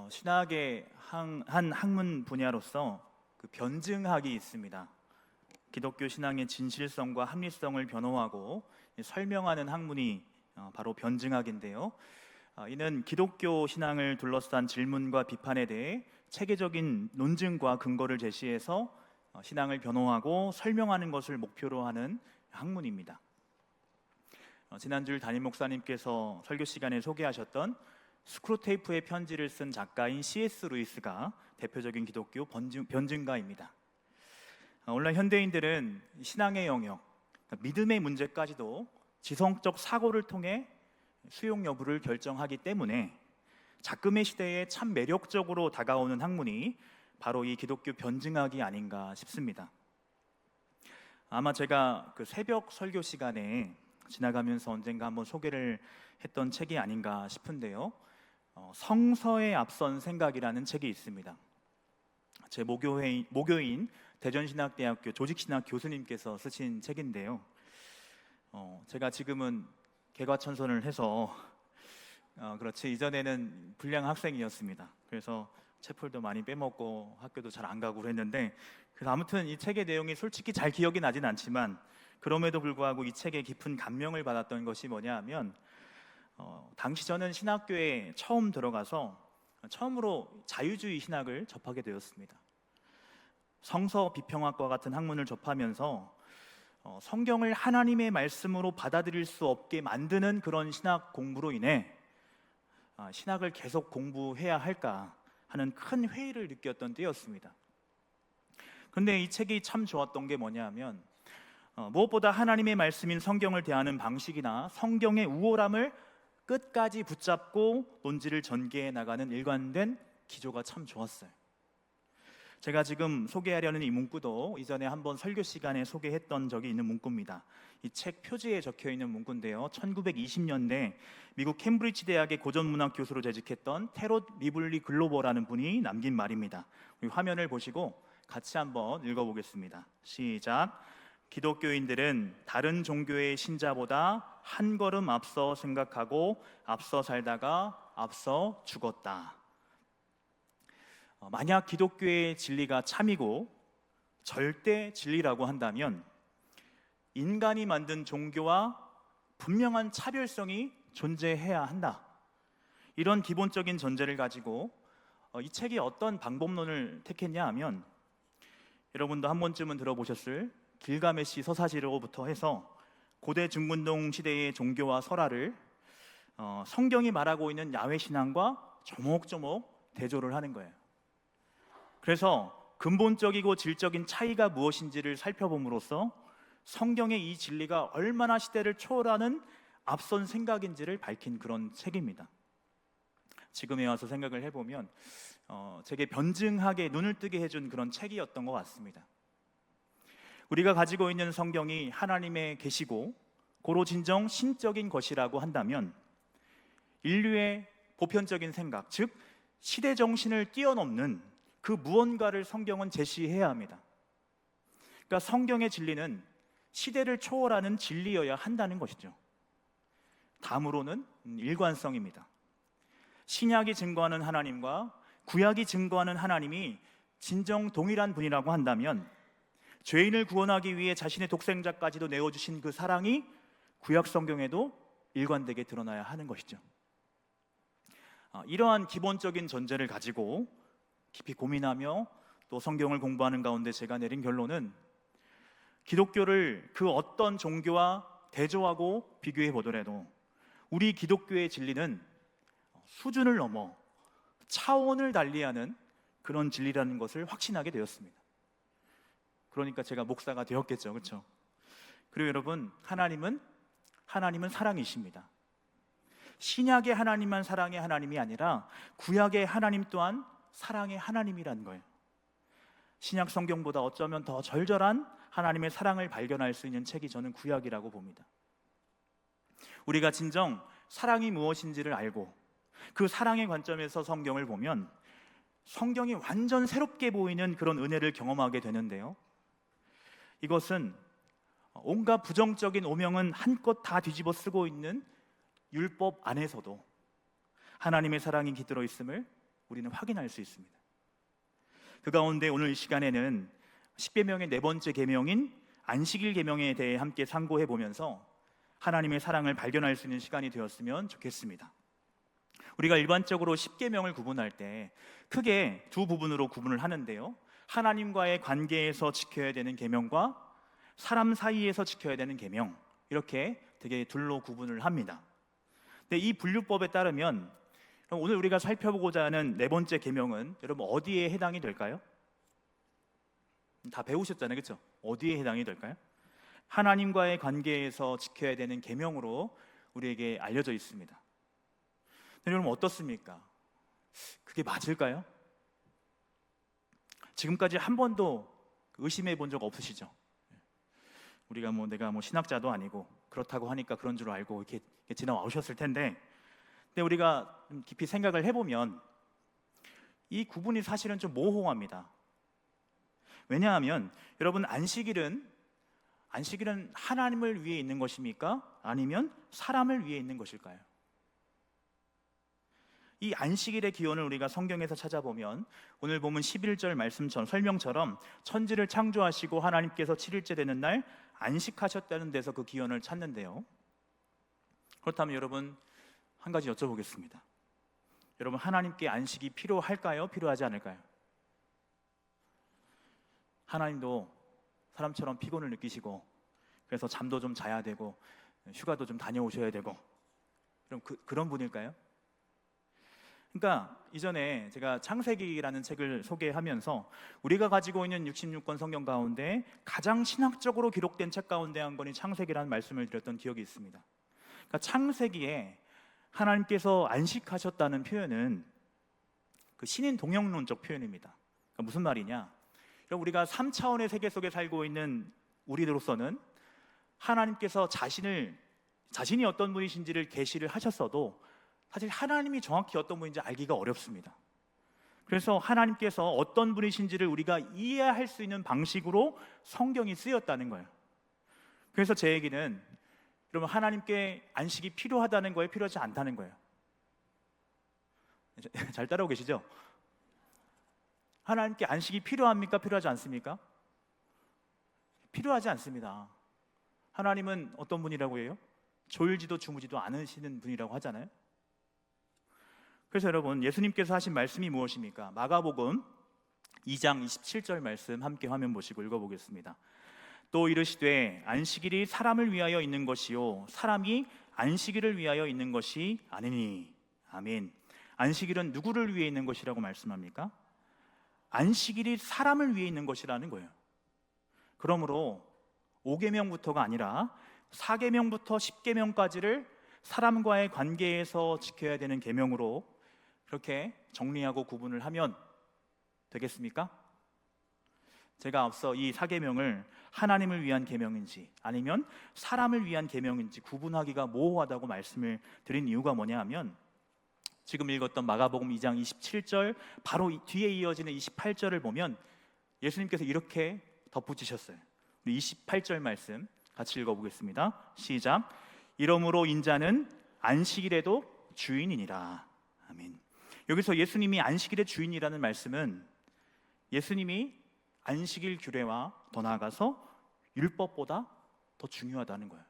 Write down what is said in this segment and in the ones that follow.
신학의 한 학문 분야로서 그 변증학이 있습니다. 기독교 신앙의 진실성과 합리성을 변호하고 설명하는 학문이 바로 변증학인데요. 이는 기독교 신앙을 둘러싼 질문과 비판에 대해 체계적인 논증과 근거를 제시해서 신앙을 변호하고 설명하는 것을 목표로 하는 학문입니다. 지난주 담임 목사님께서 설교 시간에 소개하셨던 스크루테이프의 편지를 쓴 작가인 C.S. 루이스가 대표적인 기독교 변증가입니다. 오늘날 현대인들은 신앙의 영역, 믿음의 문제까지도 지성적 사고를 통해 수용 여부를 결정하기 때문에 작금의 시대에 참 매력적으로 다가오는 학문이 바로 이 기독교 변증학이 아닌가 싶습니다. 아마 제가 그 새벽 설교 시간에 지나가면서 언젠가 한번 소개를 했던 책이 아닌가 싶은데요. 성서에 앞선 생각이라는 책이 있습니다. 제 모교인 대전신학대학교 조직신학 교수님께서 쓰신 책인데요. 제가 지금은 개과천선을 해서 그렇지 이전에는 불량 학생이었습니다. 그래서 책플도 많이 빼먹고 학교도 잘 안 가고 그랬는데, 그래서 아무튼 이 책의 내용이 솔직히 잘 기억이 나진 않지만 그럼에도 불구하고 이 책에 깊은 감명을 받았던 것이 뭐냐 하면 당시 저는 신학교에 처음 들어가서 처음으로 자유주의 신학을 접하게 되었습니다. 성서 비평학과 같은 학문을 접하면서 성경을 하나님의 말씀으로 받아들일 수 없게 만드는 그런 신학 공부로 인해 신학을 계속 공부해야 할까 하는 큰 회의를 느꼈던 때였습니다. 그런데 이 책이 참 좋았던 게 뭐냐 하면 무엇보다 하나님의 말씀인 성경을 대하는 방식이나 성경의 우월함을 끝까지 붙잡고 논지를 전개해 나가는 일관된 기조가 참 좋았어요. 제가 지금 소개하려는 이 문구도 이전에 한번 설교 시간에 소개했던 적이 있는 문구입니다. 이 책 표지에 적혀 있는 문구인데요, 1920년대 미국 캠브리지 대학의 고전문학 교수로 재직했던 테롯 리블리 글로버라는 분이 남긴 말입니다. 우리 화면을 보시고 같이 한번 읽어보겠습니다. 시작. 기독교인들은 다른 종교의 신자보다 한 걸음 앞서 생각하고 앞서 살다가 앞서 죽었다. 만약 기독교의 진리가 참이고 절대 진리라고 한다면 인간이 만든 종교와 분명한 차별성이 존재해야 한다. 이런 기본적인 전제를 가지고 이 책이 어떤 방법론을 택했냐 하면, 여러분도 한 번쯤은 들어보셨을 길가메시 서사시로부터 해서 고대 중문동 시대의 종교와 설화를 성경이 말하고 있는 야훼 신앙과 조목조목 대조를 하는 거예요. 그래서 근본적이고 질적인 차이가 무엇인지를 살펴봄으로써 성경의 이 진리가 얼마나 시대를 초월하는 앞선 생각인지를 밝힌 그런 책입니다. 지금에 와서 생각을 해보면 제게 변증하게 눈을 뜨게 해준 그런 책이었던 것 같습니다. 우리가 가지고 있는 성경이 하나님의 계시고 고로 진정 신적인 것이라고 한다면 인류의 보편적인 생각, 즉 시대 정신을 뛰어넘는 그 무언가를 성경은 제시해야 합니다. 그러니까 성경의 진리는 시대를 초월하는 진리여야 한다는 것이죠. 다음으로는 일관성입니다. 신약이 증거하는 하나님과 구약이 증거하는 하나님이 진정 동일한 분이라고 한다면 죄인을 구원하기 위해 자신의 독생자까지도 내어주신 그 사랑이 구약 성경에도 일관되게 드러나야 하는 것이죠. 이러한 기본적인 전제를 가지고 깊이 고민하며 또 성경을 공부하는 가운데 제가 내린 결론은, 기독교를 그 어떤 종교와 대조하고 비교해 보더라도 우리 기독교의 진리는 수준을 넘어 차원을 달리하는 그런 진리라는 것을 확신하게 되었습니다. 그러니까 제가 목사가 되었겠죠, 그렇죠? 그리고 여러분, 하나님은 사랑이십니다. 신약의 하나님만 사랑의 하나님이 아니라 구약의 하나님 또한 사랑의 하나님이라는 거예요. 신약 성경보다 어쩌면 더 절절한 하나님의 사랑을 발견할 수 있는 책이 저는 구약이라고 봅니다. 우리가 진정 사랑이 무엇인지를 알고 그 사랑의 관점에서 성경을 보면 성경이 완전 새롭게 보이는 그런 은혜를 경험하게 되는데요, 이것은 온갖 부정적인 오명은 한껏 다 뒤집어 쓰고 있는 율법 안에서도 하나님의 사랑이 깃들어 있음을 우리는 확인할 수 있습니다. 그 가운데 오늘 이 시간에는 10계명의 네 번째 계명인 안식일 계명에 대해 함께 상고해 보면서 하나님의 사랑을 발견할 수 있는 시간이 되었으면 좋겠습니다. 우리가 일반적으로 10계명을 구분할 때 크게 두 부분으로 구분을 하는데요, 하나님과의 관계에서 지켜야 되는 계명과 사람 사이에서 지켜야 되는 계명, 이렇게 되게 둘로 구분을 합니다. 근데 이 분류법에 따르면 오늘 우리가 살펴보고자 하는 네 번째 계명은 여러분 어디에 해당이 될까요? 다 배우셨잖아요, 그렇죠? 어디에 해당이 될까요? 하나님과의 관계에서 지켜야 되는 계명으로 우리에게 알려져 있습니다. 여러분 어떻습니까? 그게 맞을까요? 지금까지 한 번도 의심해 본 적 없으시죠? 우리가 내가 신학자도 아니고 그렇다고 하니까 그런 줄 알고 이렇게 지나오셨을 텐데, 근데 우리가 깊이 생각을 해보면 이 구분이 사실은 좀 모호합니다. 왜냐하면 여러분 안식일은 하나님을 위해 있는 것입니까? 아니면 사람을 위해 있는 것일까요? 이 안식일의 기원을 우리가 성경에서 찾아보면 오늘 보면 11절 말씀 설명처럼 천지를 창조하시고 하나님께서 7일째 되는 날 안식하셨다는 데서 그 기원을 찾는데요. 그렇다면 여러분 한 가지 여쭤보겠습니다. 여러분 하나님께 안식이 필요할까요? 필요하지 않을까요? 하나님도 사람처럼 피곤을 느끼시고 그래서 잠도 좀 자야 되고 휴가도 좀 다녀오셔야 되고 그런 분일까요? 그러니까 이전에 제가 창세기라는 책을 소개하면서 우리가 가지고 있는 66권 성경 가운데 가장 신학적으로 기록된 책 가운데 한 권이 창세기라는 말씀을 드렸던 기억이 있습니다. 그러니까 창세기에 하나님께서 안식하셨다는 표현은 그 신인 동영론적 표현입니다. 그러니까 무슨 말이냐? 우리가 3차원의 세계 속에 살고 있는 우리들로서는 하나님께서 자신이 어떤 분이신지를 계시를 하셨어도 사실 하나님이 정확히 어떤 분인지 알기가 어렵습니다. 그래서 하나님께서 어떤 분이신지를 우리가 이해할 수 있는 방식으로 성경이 쓰였다는 거예요. 그래서 제 얘기는 여러분 하나님께 안식이 필요하다는 거예요? 필요하지 않다는 거예요? 잘 따라오고 계시죠? 하나님께 안식이 필요합니까? 필요하지 않습니까? 필요하지 않습니다. 하나님은 어떤 분이라고 해요? 졸지도 주무지도 않으시는 분이라고 하잖아요. 그래서 여러분 예수님께서 하신 말씀이 무엇입니까? 마가복음 2장 27절 말씀 함께 화면 보시고 읽어보겠습니다. 또 이르시되 안식일이 사람을 위하여 있는 것이요 사람이 안식일을 위하여 있는 것이 아니니. 아멘. 안식일은 누구를 위해 있는 것이라고 말씀합니까? 안식일이 사람을 위해 있는 것이라는 거예요. 그러므로 5계명부터가 아니라 4계명부터 10계명까지를 사람과의 관계에서 지켜야 되는 계명으로 그렇게 정리하고 구분을 하면 되겠습니까? 제가 앞서 이 4계명을 하나님을 위한 계명인지 아니면 사람을 위한 계명인지 구분하기가 모호하다고 말씀을 드린 이유가 뭐냐 하면 지금 읽었던 마가복음 2장 27절 바로 뒤에 이어지는 28절을 보면 예수님께서 이렇게 덧붙이셨어요. 28절 말씀 같이 읽어보겠습니다. 시작. 이러므로 인자는 안식일에도 주인이니라. 아멘. 여기서 예수님이 안식일의 주인이라는 말씀은 예수님이 안식일 규례와 더 나아가서 율법보다 더 중요하다는 거예요.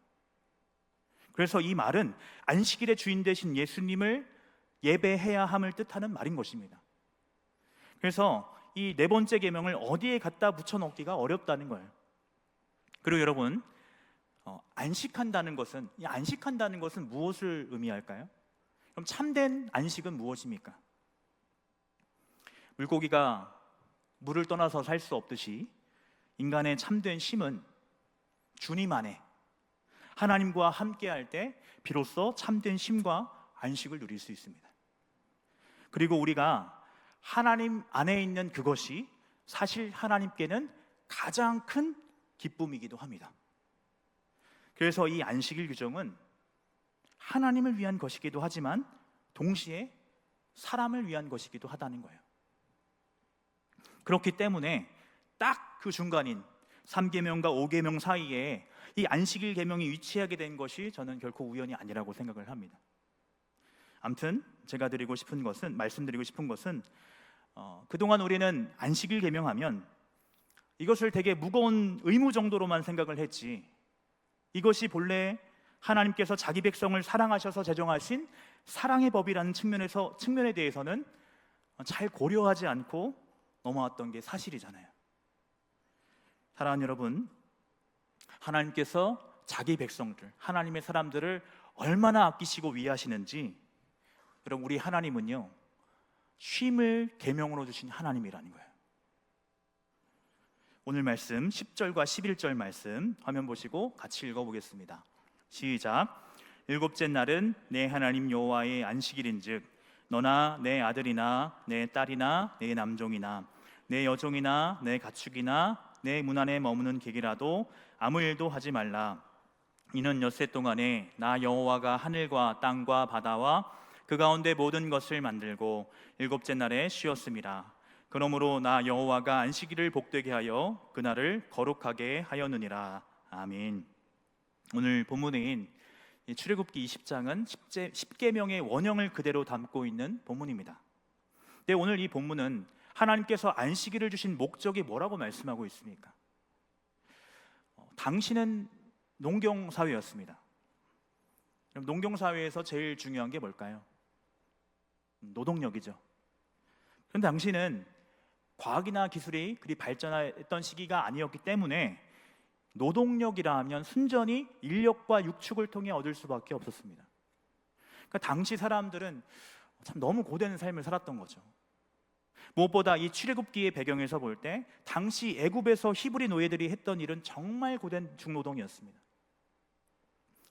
그래서 이 말은 안식일의 주인 되신 예수님을 예배해야 함을 뜻하는 말인 것입니다. 그래서 이 네 번째 계명을 어디에 갖다 붙여넣기가 어렵다는 거예요. 그리고 여러분 안식한다는 것은 무엇을 의미할까요? 그럼 참된 안식은 무엇입니까? 물고기가 물을 떠나서 살 수 없듯이 인간의 참된 쉼은 주님 안에 하나님과 함께할 때 비로소 참된 쉼과 안식을 누릴 수 있습니다. 그리고 우리가 하나님 안에 있는 그것이 사실 하나님께는 가장 큰 기쁨이기도 합니다. 그래서 이 안식일 규정은 하나님을 위한 것이기도 하지만 동시에 사람을 위한 것이기도 하다는 거예요. 그렇기 때문에 딱 그 중간인 3계명과 5계명 사이에 이 안식일 계명이 위치하게 된 것이 저는 결코 우연이 아니라고 생각을 합니다. 아무튼 제가 말씀드리고 싶은 것은 그동안 우리는 안식일 계명하면 이것을 되게 무거운 의무 정도로만 생각을 했지, 이것이 본래 하나님께서 자기 백성을 사랑하셔서 제정하신 사랑의 법이라는 측면에 대해서는 잘 고려하지 않고 넘어왔던 게 사실이잖아요. 사랑하는 여러분, 하나님께서 자기 백성들, 하나님의 사람들을 얼마나 아끼시고 위하시는지, 여러분, 우리 하나님은요, 쉼을 계명으로 주신 하나님이라는 거예요. 오늘 말씀 10절과 11절 말씀 화면 보시고 같이 읽어보겠습니다. 시작. 일곱째 날은 내 하나님 여호와의 안식일인즉 너나 내 아들이나 내 딸이나 내 남종이나 내 여종이나 내 가축이나 내 문 안에 머무는 객이라도 아무 일도 하지 말라. 이는 엿새 동안에 나 여호와가 하늘과 땅과 바다와 그 가운데 모든 것을 만들고 일곱째 날에 쉬었습니다. 그러므로 나 여호와가 안식일을 복되게 하여 그날을 거룩하게 하였느니라. 아멘. 오늘 본문인 출애굽기 20장은 10계명의 원형을 그대로 담고 있는 본문입니다. 근데 오늘 이 본문은 하나님께서 안식일을 주신 목적이 뭐라고 말씀하고 있습니까? 당시는 농경사회였습니다. 농경사회에서 제일 중요한 게 뭘까요? 노동력이죠. 그런데 당시는 과학이나 기술이 그리 발전했던 시기가 아니었기 때문에 노동력이라 하면 순전히 인력과 육축을 통해 얻을 수밖에 없었습니다. 그러니까 당시 사람들은 참 너무 고된 삶을 살았던 거죠. 무엇보다 이 출애굽기의 배경에서 볼 때 당시 애굽에서 히브리 노예들이 했던 일은 정말 고된 중노동이었습니다.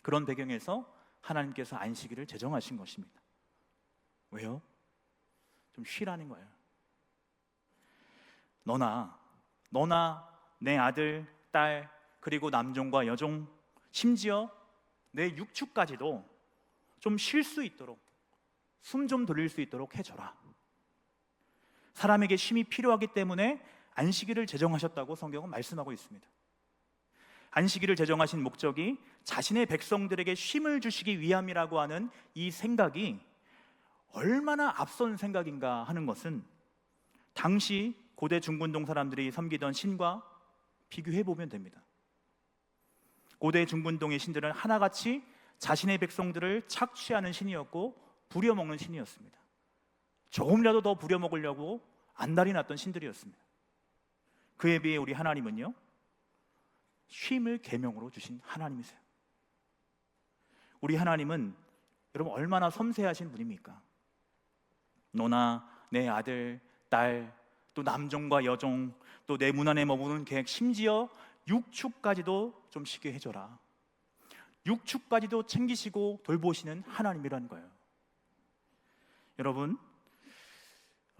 그런 배경에서 하나님께서 안식일을 제정하신 것입니다. 왜요? 좀 쉬라는 거예요. 너나 내 아들, 딸, 그리고 남종과 여종, 심지어 내 육축까지도 좀 쉴 수 있도록, 숨 좀 돌릴 수 있도록 해줘라. 사람에게 쉼이 필요하기 때문에 안식일을 제정하셨다고 성경은 말씀하고 있습니다. 안식일을 제정하신 목적이 자신의 백성들에게 쉼을 주시기 위함이라고 하는 이 생각이 얼마나 앞선 생각인가 하는 것은 당시 고대 중근동 사람들이 섬기던 신과 비교해 보면 됩니다. 고대 중근동의 신들은 하나같이 자신의 백성들을 착취하는 신이었고 부려먹는 신이었습니다. 조금이라도 더 부려먹으려고 안달이 났던 신들이었습니다. 그에 비해 우리 하나님은요, 쉼을 계명으로 주신 하나님이세요. 우리 하나님은 여러분 얼마나 섬세하신 분입니까? 너나 내 아들, 딸, 또 남종과 여종, 또 내 문 안에 머무는 객, 심지어 육축까지도 좀 쉬게 해줘라. 육축까지도 챙기시고 돌보시는 하나님이라는 거예요. 여러분,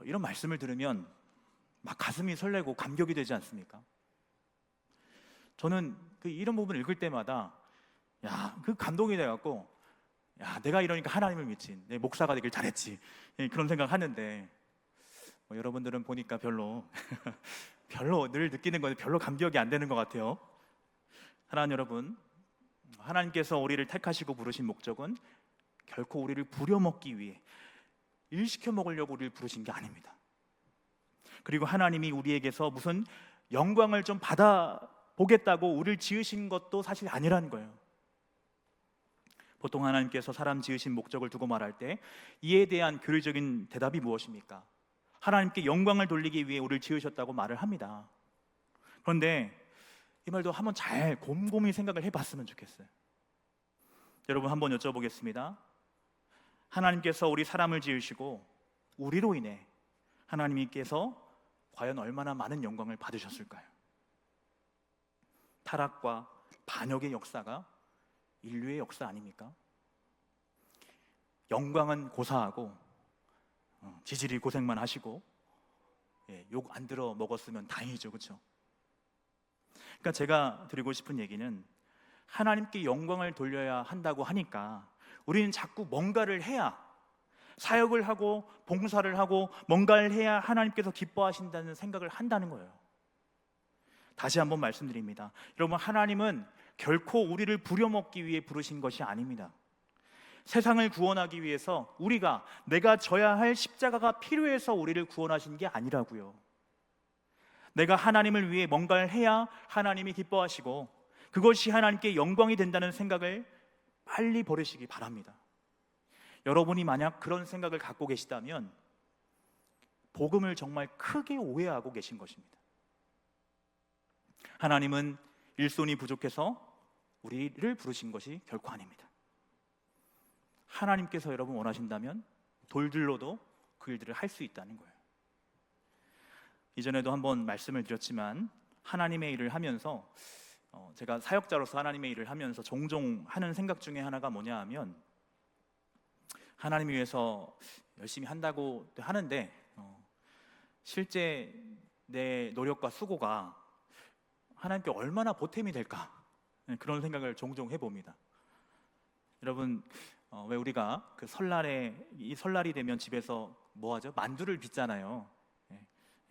이런 말씀을 들으면 막 가슴이 설레고 감격이 되지 않습니까? 저는 이런 부분을 읽을 때마다 그 감동이 돼갖고 내가 이러니까 하나님을 믿지, 내 목사가 되길 잘했지, 그런 생각하는데 여러분들은 보니까 별로 늘 느끼는 건 별로 감격이 안 되는 것 같아요. 사랑하는 여러분, 하나님께서 우리를 택하시고 부르신 목적은 결코 우리를 부려먹기 위해, 일시켜 먹으려고 우리를 부르신 게 아닙니다. 그리고 하나님이 우리에게서 무슨 영광을 좀 받아보겠다고 우리를 지으신 것도 사실 아니라는 거예요. 보통 하나님께서 사람 지으신 목적을 두고 말할 때 이에 대한 교리적인 대답이 무엇입니까? 하나님께 영광을 돌리기 위해 우리를 지으셨다고 말을 합니다. 그런데 이 말도 한번 잘 곰곰이 생각을 해봤으면 좋겠어요. 여러분, 한번 여쭤보겠습니다. 하나님께서 우리 사람을 지으시고 우리로 인해 하나님께서 과연 얼마나 많은 영광을 받으셨을까요? 타락과 반역의 역사가 인류의 역사 아닙니까? 영광은 고사하고 지질이 고생만 하시고 욕 안 들어 먹었으면 다행이죠, 그렇죠? 그러니까 제가 드리고 싶은 얘기는 하나님께 영광을 돌려야 한다고 하니까 우리는 자꾸 뭔가를 해야, 사역을 하고 봉사를 하고 뭔가를 해야 하나님께서 기뻐하신다는 생각을 한다는 거예요. 다시 한번 말씀드립니다. 여러분, 하나님은 결코 우리를 부려먹기 위해 부르신 것이 아닙니다. 세상을 구원하기 위해서 내가 져야 할 십자가가 필요해서 우리를 구원하신 게 아니라고요. 내가 하나님을 위해 뭔가를 해야 하나님이 기뻐하시고 그것이 하나님께 영광이 된다는 생각을 빨리 버리시기 바랍니다. 여러분이 만약 그런 생각을 갖고 계시다면 복음을 정말 크게 오해하고 계신 것입니다. 하나님은 일손이 부족해서 우리를 부르신 것이 결코 아닙니다. 하나님께서 여러분 원하신다면 돌들로도 그 일들을 할 수 있다는 거예요. 이전에도 한번 말씀을 드렸지만 하나님의 일을 하면서 제가 사역자로서 하나님의 일을 하면서 종종 하는 생각 중에 하나가 뭐냐 하면, 하나님을 위해서 열심히 한다고 하는데 실제 내 노력과 수고가 하나님께 얼마나 보탬이 될까, 그런 생각을 종종 해봅니다. 여러분, 왜 우리가 그 이 설날이 되면 집에서 뭐 하죠? 만두를 빚잖아요.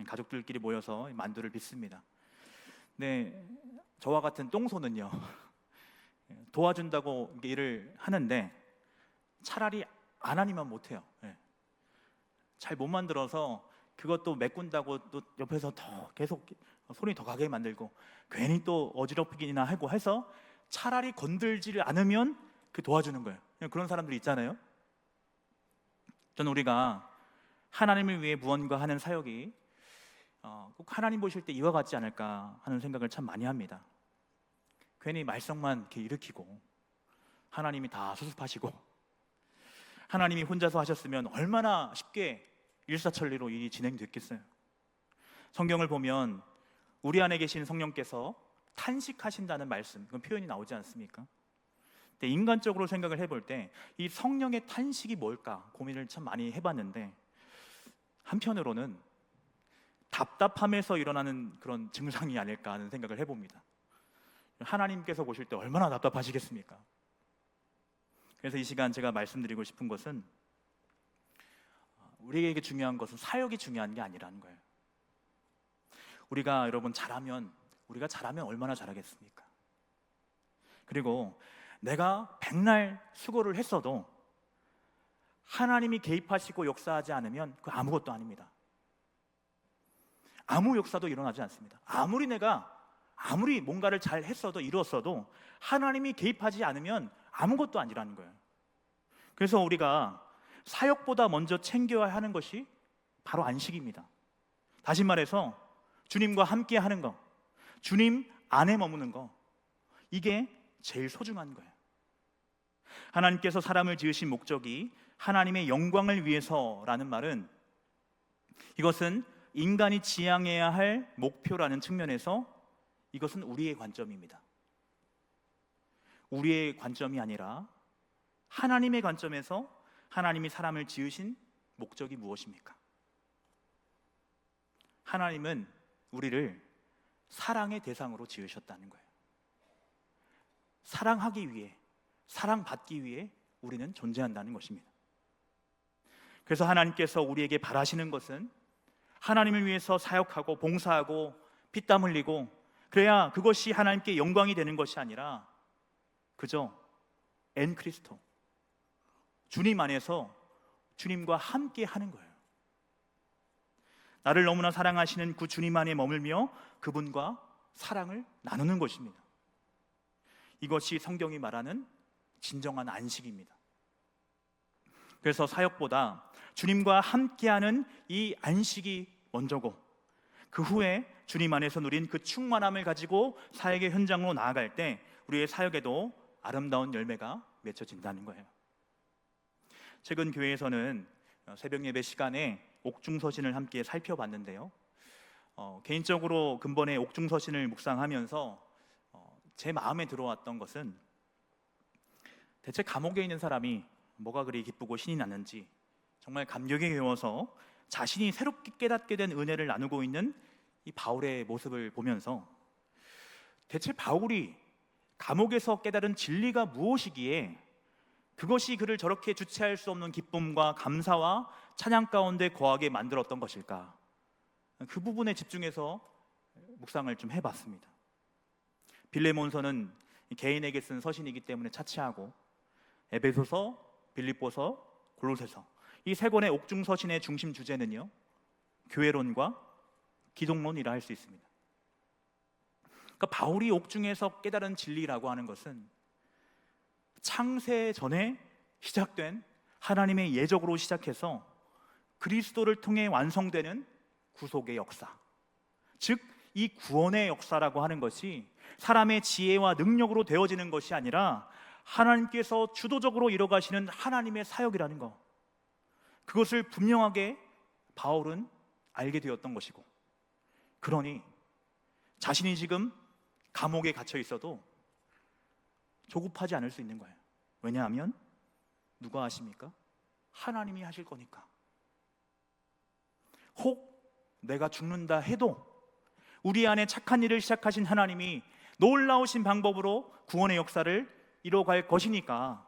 가족들끼리 모여서 만두를 빚습니다. 네, 저와 같은 똥손은요 도와준다고 일을 하는데 차라리 안 하니만 못해요. 잘 못 만들어서 그것도 메꾼다고 또 옆에서 더 계속 손이 더 가게 만들고 괜히 또 어지럽히기나 하고 해서 차라리 건들지를 않으면 그 도와주는 거예요. 그런 사람들이 있잖아요. 저는 우리가 하나님을 위해 무언가 하는 사역이 꼭 하나님 보실 때 이와 같지 않을까 하는 생각을 참 많이 합니다. 괜히 말썽만 이렇게 일으키고 하나님이 다 수습하시고, 하나님이 혼자서 하셨으면 얼마나 쉽게 일사천리로 일이 진행됐겠어요. 성경을 보면 우리 안에 계신 성령께서 탄식하신다는 말씀, 그건 표현이 나오지 않습니까? 근데 인간적으로 생각을 해볼 때 이 성령의 탄식이 뭘까 고민을 참 많이 해봤는데, 한편으로는 답답함에서 일어나는 그런 증상이 아닐까 하는 생각을 해봅니다. 하나님께서 보실 때 얼마나 답답하시겠습니까? 그래서 이 시간 제가 말씀드리고 싶은 것은, 우리에게 중요한 것은 사역이 중요한 게 아니라는 거예요. 여러분 우리가 잘하면 얼마나 잘하겠습니까? 그리고 내가 백날 수고를 했어도 하나님이 개입하시고 역사하지 않으면 그 아무것도 아닙니다. 아무 역사도 일어나지 않습니다. 아무리 뭔가를 잘 했어도 이루었어도 하나님이 개입하지 않으면 아무것도 아니라는 거예요. 그래서 우리가 사역보다 먼저 챙겨야 하는 것이 바로 안식입니다. 다시 말해서 주님과 함께 하는 것, 주님 안에 머무는 것, 이게 제일 소중한 거예요. 하나님께서 사람을 지으신 목적이 하나님의 영광을 위해서라는 말은, 이것은 인간이 지향해야 할 목표라는 측면에서 이것은 우리의 관점입니다. 우리의 관점이 아니라 하나님의 관점에서 하나님이 사람을 지으신 목적이 무엇입니까? 하나님은 우리를 사랑의 대상으로 지으셨다는 거예요. 사랑하기 위해, 사랑받기 위해 우리는 존재한다는 것입니다. 그래서 하나님께서 우리에게 바라시는 것은 하나님을 위해서 사역하고 봉사하고 피땀 흘리고, 그래야 그것이 하나님께 영광이 되는 것이 아니라 그저 엔 크리스토, 주님 안에서 주님과 함께 하는 거예요. 나를 너무나 사랑하시는 그 주님 안에 머물며 그분과 사랑을 나누는 것입니다. 이것이 성경이 말하는 진정한 안식입니다. 그래서 사역보다 주님과 함께하는 이 안식이 먼저고, 그 후에 주님 안에서 누린 그 충만함을 가지고 사역의 현장으로 나아갈 때 우리의 사역에도 아름다운 열매가 맺혀진다는 거예요. 최근 교회에서는 새벽 예배 시간에 옥중서신을 함께 살펴봤는데요, 개인적으로 근본의 옥중서신을 묵상하면서 제 마음에 들어왔던 것은, 대체 감옥에 있는 사람이 뭐가 그리 기쁘고 신이 났는지 정말 감격에 겨워서 자신이 새롭게 깨닫게 된 은혜를 나누고 있는 이 바울의 모습을 보면서, 대체 바울이 감옥에서 깨달은 진리가 무엇이기에 그것이 그를 저렇게 주체할 수 없는 기쁨과 감사와 찬양 가운데 거하게 만들었던 것일까? 그 부분에 집중해서 묵상을 좀 해봤습니다. 빌레몬서는 개인에게 쓴 서신이기 때문에 차치하고, 에베소서, 빌립보서, 골로새서, 이 세 권의 옥중 서신의 중심 주제는요, 교회론과 기독론이라 할 수 있습니다. 그러니까 바울이 옥중에서 깨달은 진리라고 하는 것은 창세 전에 시작된 하나님의 예적으로 시작해서 그리스도를 통해 완성되는 구속의 역사, 즉 이 구원의 역사라고 하는 것이 사람의 지혜와 능력으로 되어지는 것이 아니라 하나님께서 주도적으로 이뤄가시는 하나님의 사역이라는 것, 그것을 분명하게 바울은 알게 되었던 것이고, 그러니 자신이 지금 감옥에 갇혀 있어도 조급하지 않을 수 있는 거예요. 왜냐하면 누가 하십니까? 하나님이 하실 거니까. 혹 내가 죽는다 해도 우리 안에 착한 일을 시작하신 하나님이 놀라우신 방법으로 구원의 역사를 이뤄갈 것이니까,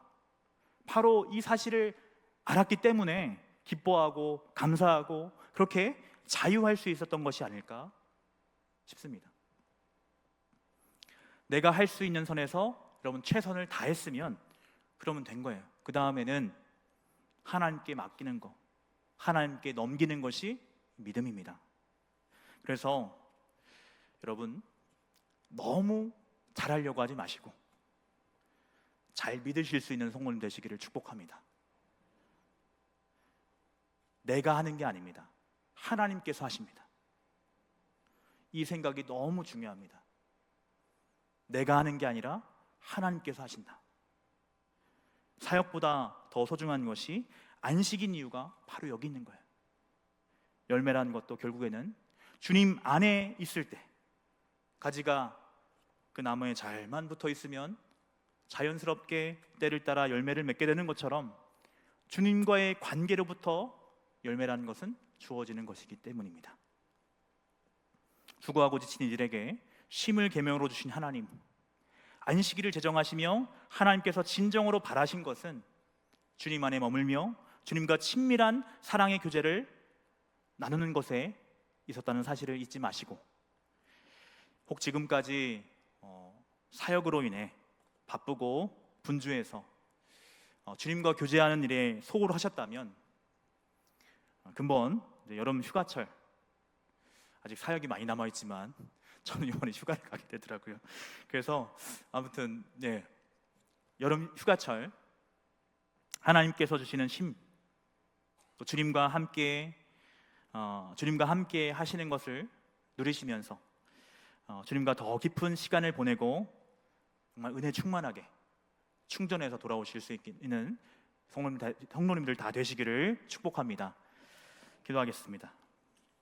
바로 이 사실을 알았기 때문에 기뻐하고 감사하고 그렇게 자유할 수 있었던 것이 아닐까 싶습니다. 내가 할 수 있는 선에서 여러분 최선을 다했으면 그러면 된 거예요. 그 다음에는 하나님께 맡기는 거, 하나님께 넘기는 것이 믿음입니다. 그래서 여러분 너무 잘하려고 하지 마시고 잘 믿으실 수 있는 성도님 되시기를 축복합니다. 내가 하는 게 아닙니다. 하나님께서 하십니다. 이 생각이 너무 중요합니다. 내가 하는 게 아니라 하나님께서 하신다. 사역보다 더 소중한 것이 안식인 이유가 바로 여기 있는 거예요. 열매라는 것도 결국에는 주님 안에 있을 때, 가지가 그 나무에 잘만 붙어 있으면 자연스럽게 때를 따라 열매를 맺게 되는 것처럼 주님과의 관계로부터 열매라는 것은 주어지는 것이기 때문입니다. 수고하고 지친 이들에게 쉼을 계명으로 주신 하나님, 안식일을 제정하시며 하나님께서 진정으로 바라신 것은 주님 안에 머물며 주님과 친밀한 사랑의 교제를 나누는 것에 있었다는 사실을 잊지 마시고, 혹 지금까지 사역으로 인해 바쁘고 분주해서 주님과 교제하는 일에 소홀 하셨다면, 근본 여름 휴가철, 아직 사역이 많이 남아있지만 저는 이번에 휴가를 가게 되더라고요. 그래서 아무튼 여름 휴가철 하나님께서 주시는 쉼, 또 주님과 함께 하시는 것을 누리시면서 주님과 더 깊은 시간을 보내고 정말 은혜 충만하게 충전해서 돌아오실 수 있는 성도님들 다 되시기를 축복합니다. 기도하겠습니다.